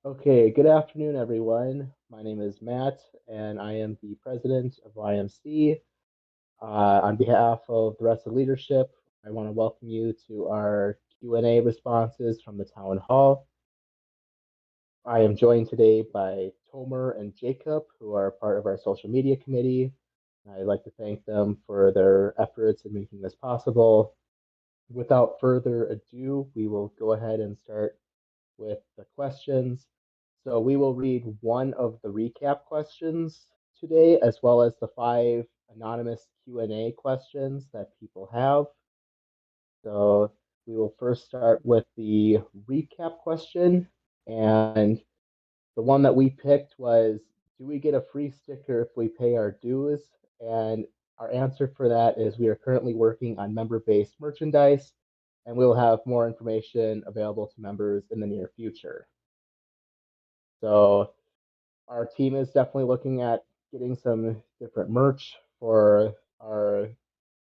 Okay, good afternoon, everyone. My name is Matt, and I am the president of YMC. On behalf of the rest of the leadership, I want to welcome you to our Q&A responses from the Town Hall. I am joined today by Tomer and Jacob, who are part of our social media committee. I'd like to thank them for their efforts in making this possible. Without further ado, we will go ahead and start with the questions. So we will read one of the recap questions today, as well as the 5 anonymous Q&A questions that people have. So we will first start with the recap question. And the one that we picked was, do we get a free sticker if we pay our dues? And our answer for that is we are currently working on member-based merchandise, and we'll have more information available to members in the near future. So our team is definitely looking at getting some different merch for our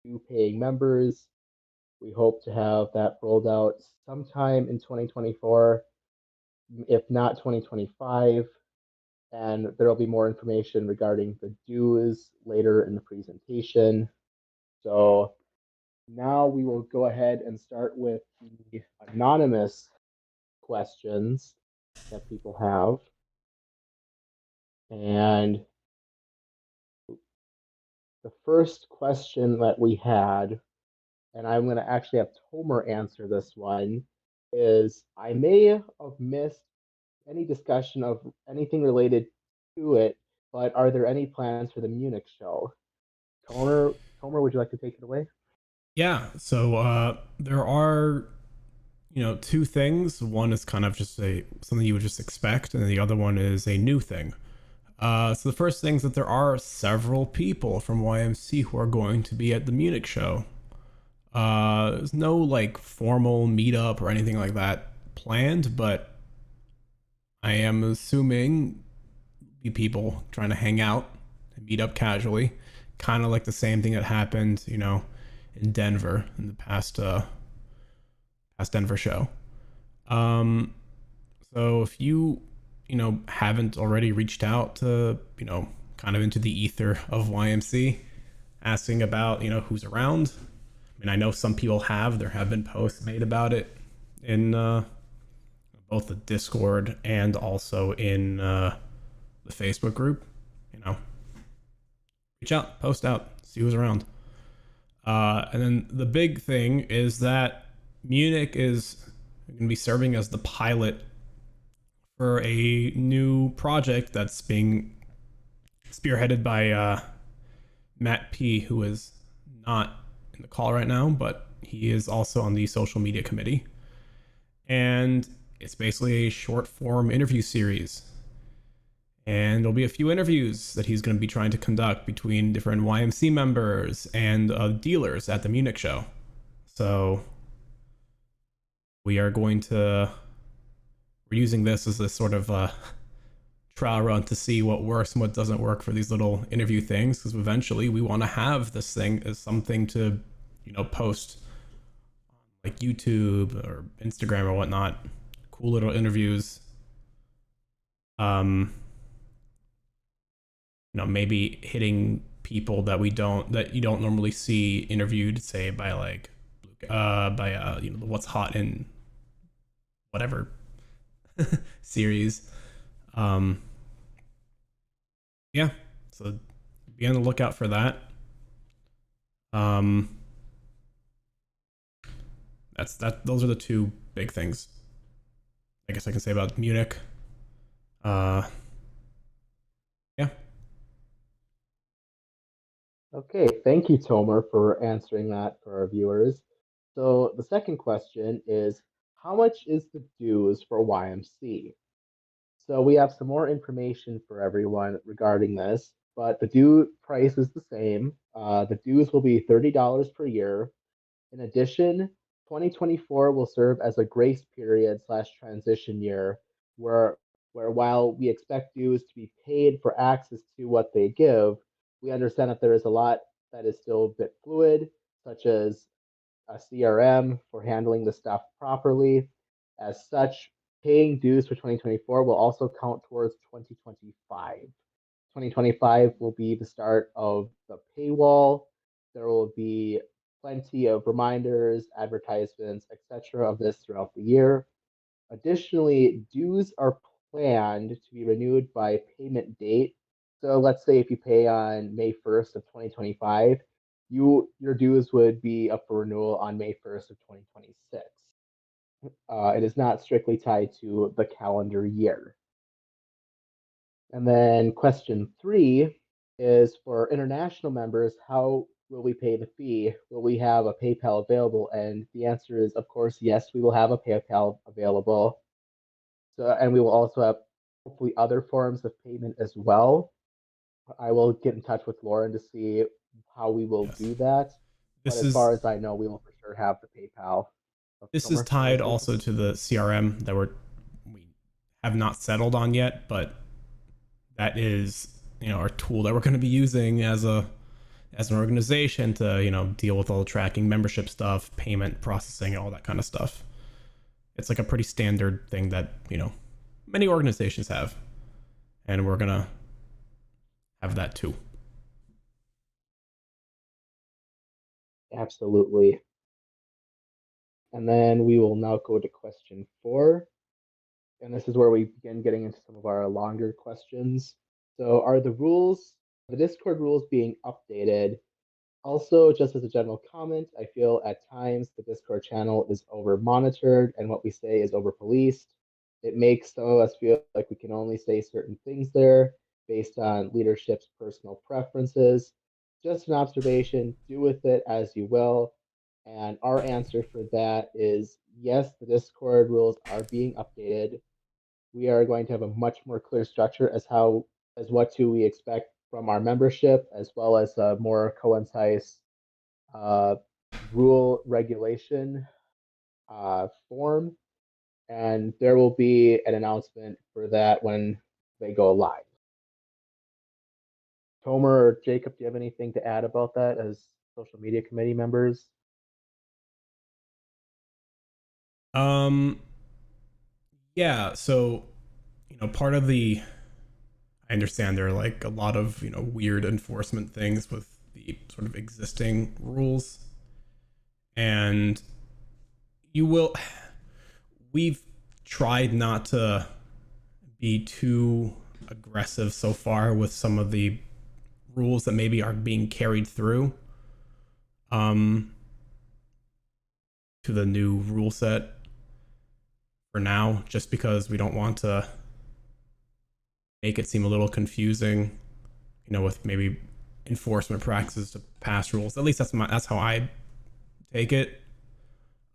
new paying members. We hope to have that rolled out sometime in 2024, if not 2025. And there will be more information regarding the dues later in the presentation. So now we will go ahead and start with the anonymous questions that people have. And the first question that we had, and I'm going to actually have Tomer answer this one, is I may have missed any discussion of anything related to it, but are there any plans for the Munich show? Tomer, would you like to take it away? Yeah, so there are two things. One is kind of just a something you would just expect, and the other one is a new thing. So the first thing is that there are several people from YMC who are going to be at the Munich show. There's no like formal meetup or anything like that planned, but I am assuming be people trying to hang out and meet up casually, kind of like the same thing that happened, in Denver in the past Denver show. Um, so if you haven't already reached out to, kind of into the ether of YMC, asking about, who's around. I mean, I know some people have. There have been posts made about it in both the Discord and also in the Facebook group. You know, reach out, post out, see who's around. And then the big thing is that Munich is going to be serving as the pilot for a new project that's being spearheaded by Matt P, who is not in the call right now, but he is also on the social media committee. And it's basically a short form interview series. And there'll be a few interviews that he's going to be trying to conduct between different YMC members and dealers at the Munich show. So we are going to we're using this as a sort of trial run to see what works and what doesn't work for these little interview things, because eventually we want to have this thing as something to post on like YouTube or Instagram or whatnot. Cool little interviews. Maybe hitting people that you don't normally see interviewed, say by like by the What's Hot in whatever series. um yeah, so be on the lookout for that. um those are the two big things I guess I can say about Munich. uh yeah. Okay, thank you, Tomer, for answering that for our viewers. So the second question is, how much is the dues for YMC? So we have some more information for everyone regarding this, but the due price is the same. The dues will be $30 per year. In addition, 2024 will serve as a grace period slash transition year where while we expect dues to be paid for access to what they give, we understand that there is a lot that is still a bit fluid, such as a CRM for handling the stuff properly. As such, paying dues for 2024 will also count towards 2025. 2025 will be the start of the paywall. There will be plenty of reminders, advertisements, etc. of this throughout the year. Additionally, dues are planned to be renewed by payment date. So let's say if you pay on May 1st of 2025, your dues would be up for renewal on May 1st of 2026. It is not strictly tied to the calendar year. And then question 3 is for international members, how will we pay the fee? Will we have a PayPal available? And the answer is, of course, yes, we will have a PayPal available. So, and we will also have hopefully other forms of payment as well. I will get in touch with Lauren to see how we will Yes. do that. But This as far is as I know, we will for sure have the PayPal. this is Tomer, you want tied to say also something? to the CRM that we have not settled on yet, but that is, our tool that we're going to be using as an organization to, deal with all the tracking, membership stuff, payment processing, all that kind of stuff. It's like a pretty standard thing that, many organizations have, and we're going to have that too. Absolutely. And then we will now go to question 4. And this is where we begin getting into some of our longer questions. So, are the Discord rules being updated? Also, just as a general comment, I feel at times the Discord channel is over monitored and what we say is over policed. It makes some of us feel like we can only say certain things there based on leadership's personal preferences. Just an observation, do with it as you will. And our answer for that is yes, the Discord rules are being updated. We are going to have a much more clear structure as what to we expect from our membership, as well as a more concise uh, rule regulation form. And there will be an announcement for that when they go live. Tomer or Jacob, do you have anything to add about that as social media committee members? Um, yeah. So, part of I understand there are like a lot of weird enforcement things with the sort of existing rules, and you will. We've tried not to be too aggressive so far with some of the rules that maybe are being carried through um to the new rule set for now, just because we don't want to make it seem a little confusing, with maybe enforcement practices to pass rules. At least that's how I take it.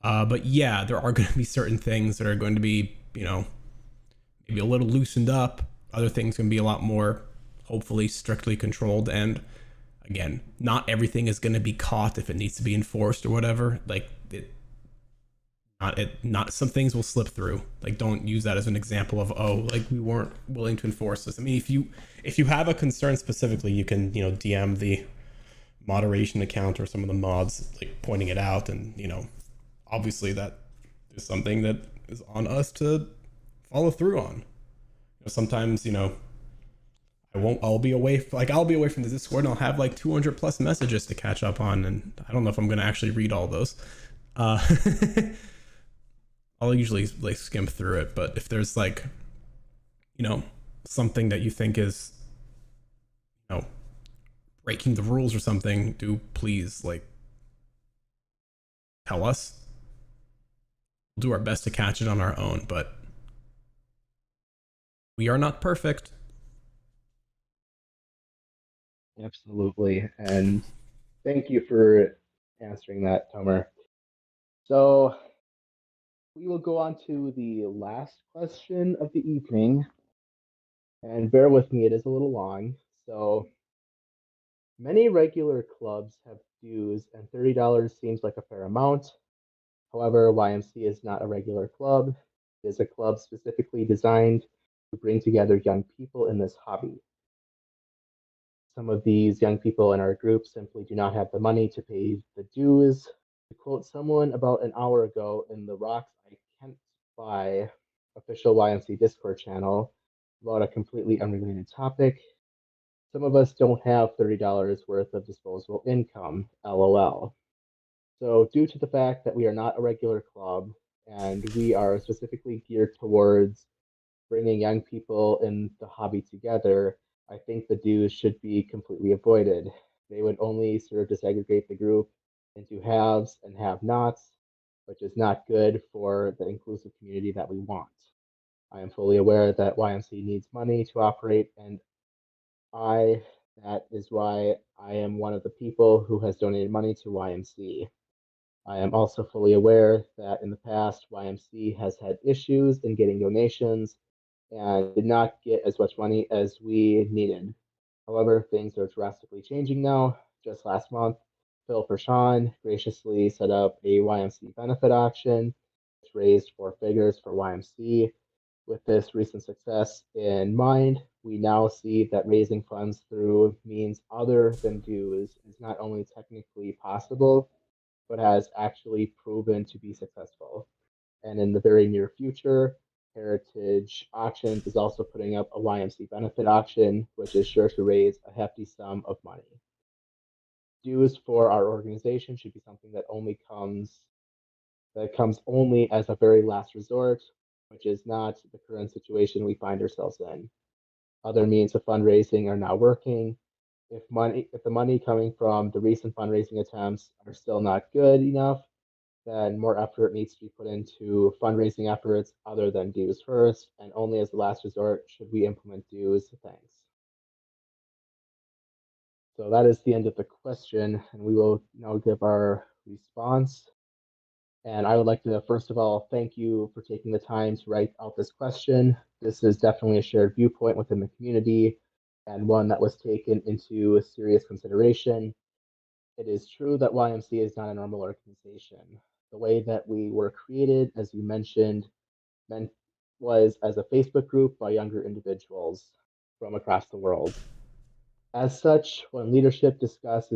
But yeah, there are going to be certain things that are going to be, maybe a little loosened up. Other things can be a lot more, hopefully, strictly controlled. And again, not everything is going to be caught if it needs to be enforced or whatever. Like not some things will slip through. Like, don't use that as an example of, like, we weren't willing to enforce this. I mean, if you have a concern specifically, you can DM the moderation account or some of the mods, like, pointing it out, and obviously that is something that is on us to follow through on. Sometimes I'll be away from the Discord and I'll have like 200 plus messages to catch up on, and I don't know if I'm going to actually read all those. I'll usually like skim through it, but if there's like something that you think is breaking the rules or something, do please like tell us. We'll do our best to catch it on our own, but we are not perfect. Absolutely. And thank you for answering that, Tomer. So we will go on to the last question of the evening. And bear with me, it is a little long. So many regular clubs have dues, and $30 seems like a fair amount. However, YMC is not a regular club. It is a club specifically designed to bring together young people in this hobby. Some of these young people in our group simply do not have the money to pay the dues. To quote someone about an hour ago, in the rocks I can't buy, official YMC Discord channel about a completely unrelated topic. Some of us don't have $30 worth of disposable income, lol. So, due to the fact that we are not a regular club and we are specifically geared towards bringing young people in the hobby together, I think the dues should be completely avoided. They would only serve to segregate the group into haves and have nots, which is not good for the inclusive community that we want. I am fully aware that YMC needs money to operate, and I that is why I am one of the people who has donated money to YMC. I am also fully aware that in the past, YMC has had issues in getting donations and did not get as much money as we needed. However, things are drastically changing now. Just last month, Phil Pershawn graciously set up a YMC benefit auction, which raised four figures for YMC. With this recent success in mind, we now see that raising funds through means other than dues is not only technically possible, but has actually proven to be successful. And in the very near future, Heritage Auctions is also putting up a YMC benefit auction, which is sure to raise a hefty sum of money. Dues for our organization should be something that comes only as a very last resort, which is not the current situation we find ourselves in. Other means of fundraising are now working. If the money coming from the recent fundraising attempts are still not good enough, then more effort needs to be put into fundraising efforts other than dues first, and only as the last resort should we implement dues. Thanks. So that is the end of the question, and we will now give our response. And I would like to, first of all, thank you for taking the time to write out this question. This is definitely a shared viewpoint within the community and one that was taken into serious consideration. It is true that YMC is not a normal organization. The way that we were created, as you mentioned, meant was as a Facebook group by younger individuals from across the world. As such, when leadership discussed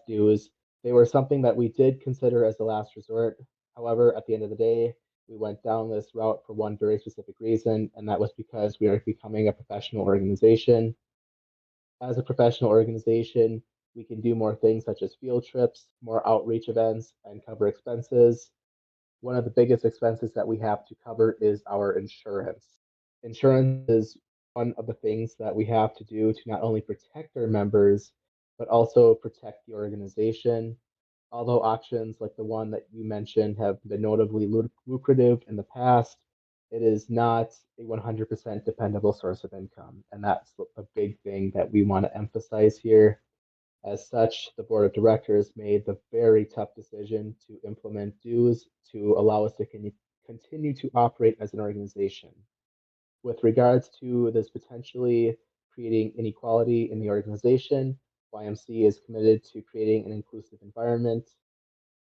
dues, they were something that we did consider as a last resort. However, at the end of the day, we went down this route for one very specific reason, and that was because we are becoming a professional organization. As a professional organization, we can do more things such as field trips, more outreach events, and cover expenses. One of the biggest expenses that we have to cover is our insurance. Insurance is one of the things that we have to do to not only protect our members, but also protect the organization. Although auctions like the one that you mentioned have been notably lucrative in the past, it is not a 100% dependable source of income. And that's a big thing that we want to emphasize here. As such, the board of directors made the very tough decision to implement dues to allow us to continue to operate as an organization. With regards to this potentially creating inequality in the organization, YMC is committed to creating an inclusive environment.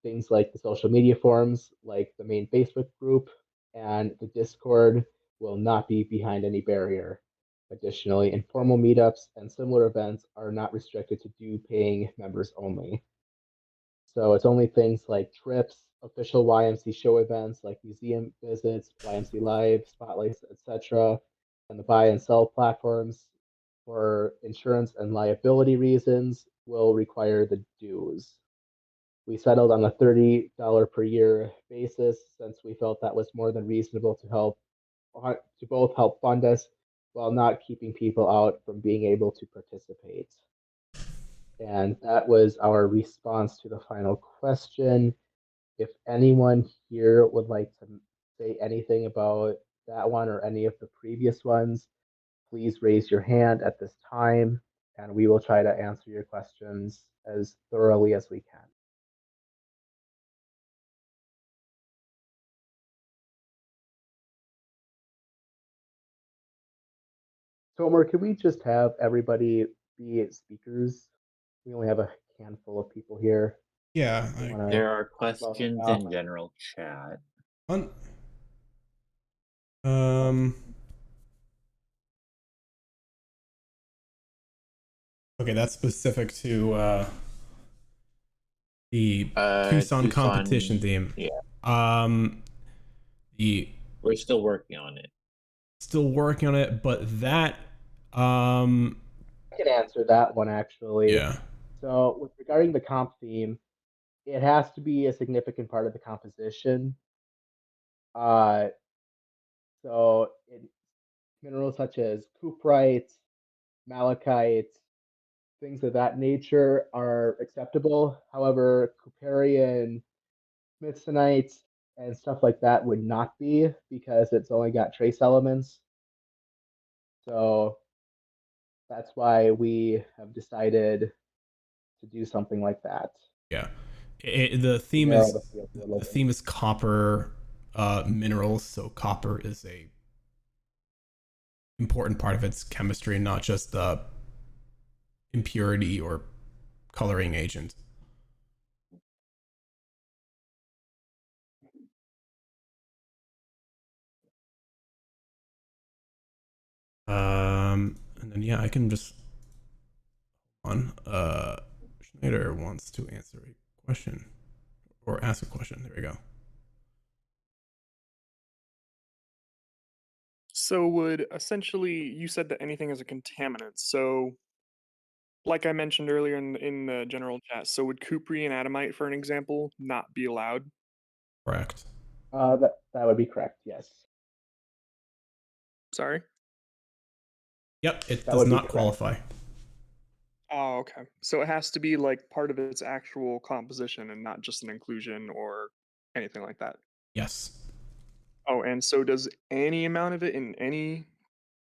Things like the social media forums, like the main Facebook group and the Discord, will not be behind any barrier. Additionally, informal meetups and similar events are not restricted to due paying members only. So it's only things like trips, official YMC show events like museum visits, YMC Live, spotlights, etc., and the buy and sell platforms for insurance and liability reasons will require the dues. We settled on a $30 per year basis since we felt that was more than reasonable to both help fund us while not keeping people out from being able to participate. And that was our response to the final question. If anyone here would like to say anything about that one or any of the previous ones, please raise your hand at this time, and we will try to answer your questions as thoroughly as we can. Tomer, can we just have everybody be speakers? We only have a handful of people here. Yeah. There are questions in general chat. Okay, that's specific to the Tucson competition theme. Yeah. The We're still working on it. Still working on it, but that I can answer that one actually. yeah. So, regarding the comp theme, it has to be a significant part of the composition. Uh, Minerals such as cuprite, malachite, things of that nature are acceptable. However, cuparian, smithsonite, and stuff like that would not be because it's only got trace elements. So that's why we have decided to do something like that. Yeah. The theme is copper minerals, so copper is a important part of its chemistry, not just the impurity or coloring agent. And then yeah, I can just on. Schneider wants to answer a question or ask a question. There we go. So would essentially, you said that anything is a contaminant. So, like I mentioned earlier in the general chat, so would cupri and adamite, for an example, not be allowed? Correct. That would be correct. Yes. Sorry. Yep, it That does would be not correct. qualify. Oh, okay. So it has to be like part of its actual composition and not just an inclusion or anything like that. Yes. Oh, and so does any amount of it in any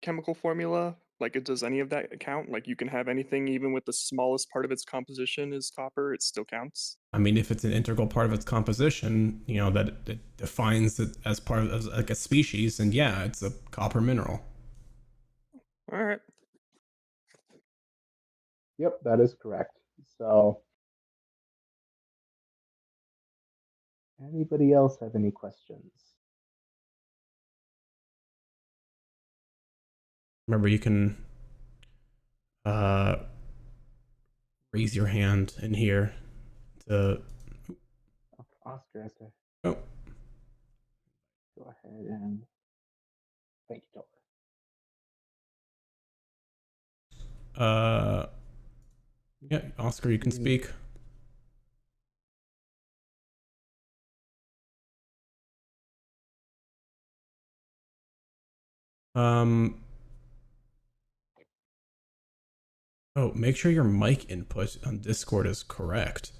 chemical formula, like does any of that count? Like you can have anything even with the smallest part of its composition is copper, it still counts? I mean, if it's an integral part of its composition, you know, that it defines it as part of as like a species, and yeah, it's a copper mineral. All right. Yep, that is correct. So, anybody else have any questions? Remember, you can raise your hand in here to. Oscar has to Oh. go ahead and thank you, Topher. Yeah, Oscar, you can speak. Oh, make sure your mic input on Discord is correct.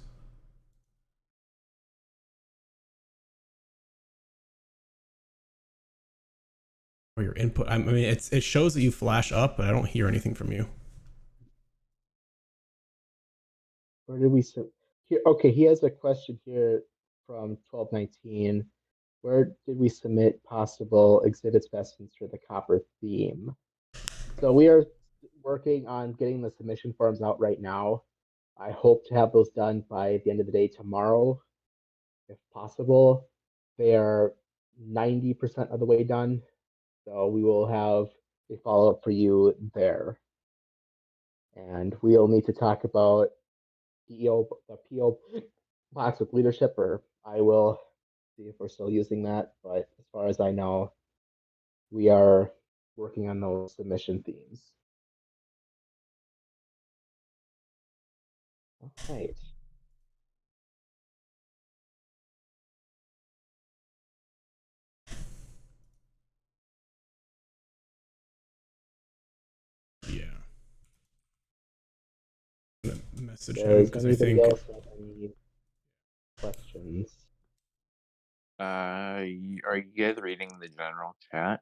Or your input. I mean, it shows that you flash up, but I don't hear anything from you. Where did we here? Okay, he has a question here from 1219. Where did we submit possible exhibit specimens for the copper theme? So we are working on getting the submission forms out right now. I hope to have those done by the end of the day tomorrow, if possible. They are 90% of the way done, so we will have a follow-up for you there. And we'll need to talk about the PO box with leadership, or I will see if we're still using that. But as far as I know, we are working on those submission themes. All right. Yeah. I'm gonna message him Does because I anybody think. else have any questions? Are you guys reading the general chat?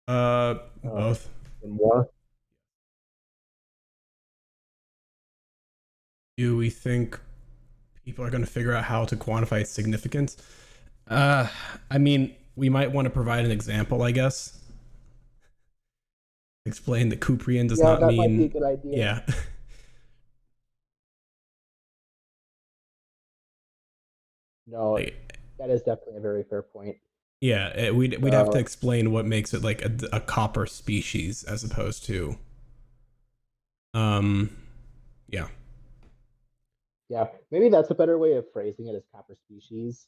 Both. More? Do we think people are going to figure out how to quantify its significance? I mean, we might want to provide an example, I guess. Explain that Cuprian does not that mean. might be a good idea. Yeah. No, that is definitely a very fair point. Yeah, we'd have to explain what makes it like a copper species as opposed to. Yeah. Yeah, maybe that's a better way of phrasing it as copper species.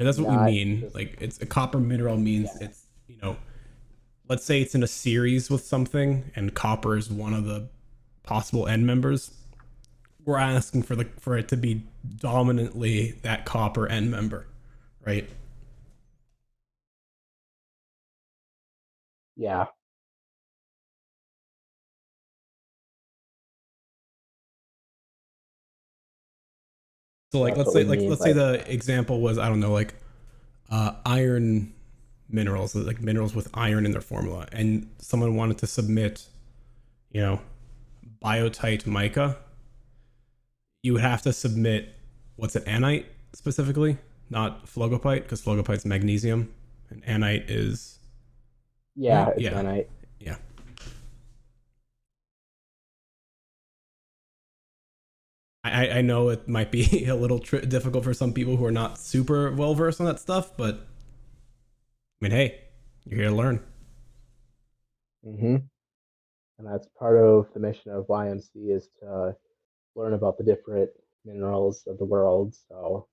And that's what we not mean. just Like it's a copper mineral means yeah, it's, let's say it's in a series with something and copper is one of the possible end members. We're asking for it to be dominantly that copper end member, right? yeah. So like That's what we mean. let's say But the example was, I don't know, like iron minerals, like minerals with iron in their formula, and someone wanted to submit, you know, biotite mica. You would have to submit what's it, anite specifically, not phlogopite, because phlogopite's magnesium and anite is yeah, right. it's Yeah, nanite. yeah. I know it might be a little difficult for some people who are not super well versed on that stuff, but I mean, hey, you're here to learn. Mm-hmm. And that's part of the mission of YMC is to learn about the different minerals of the world. So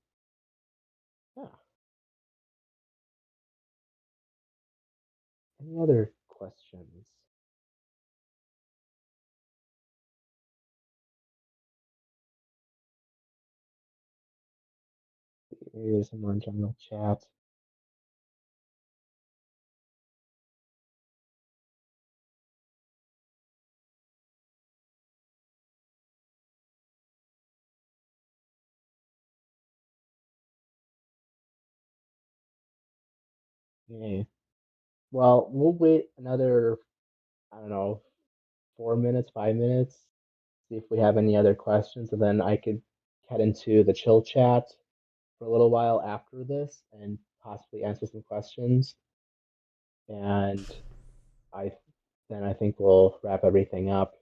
yeah. Any other questions? Maybe there's some more general chat. Okay. Well, we'll wait another, I don't know, 4 minutes, 5 minutes, see if we have any other questions, and then I could head into the chill chat for a little while after this and possibly answer some questions. And I then I think we'll wrap everything up.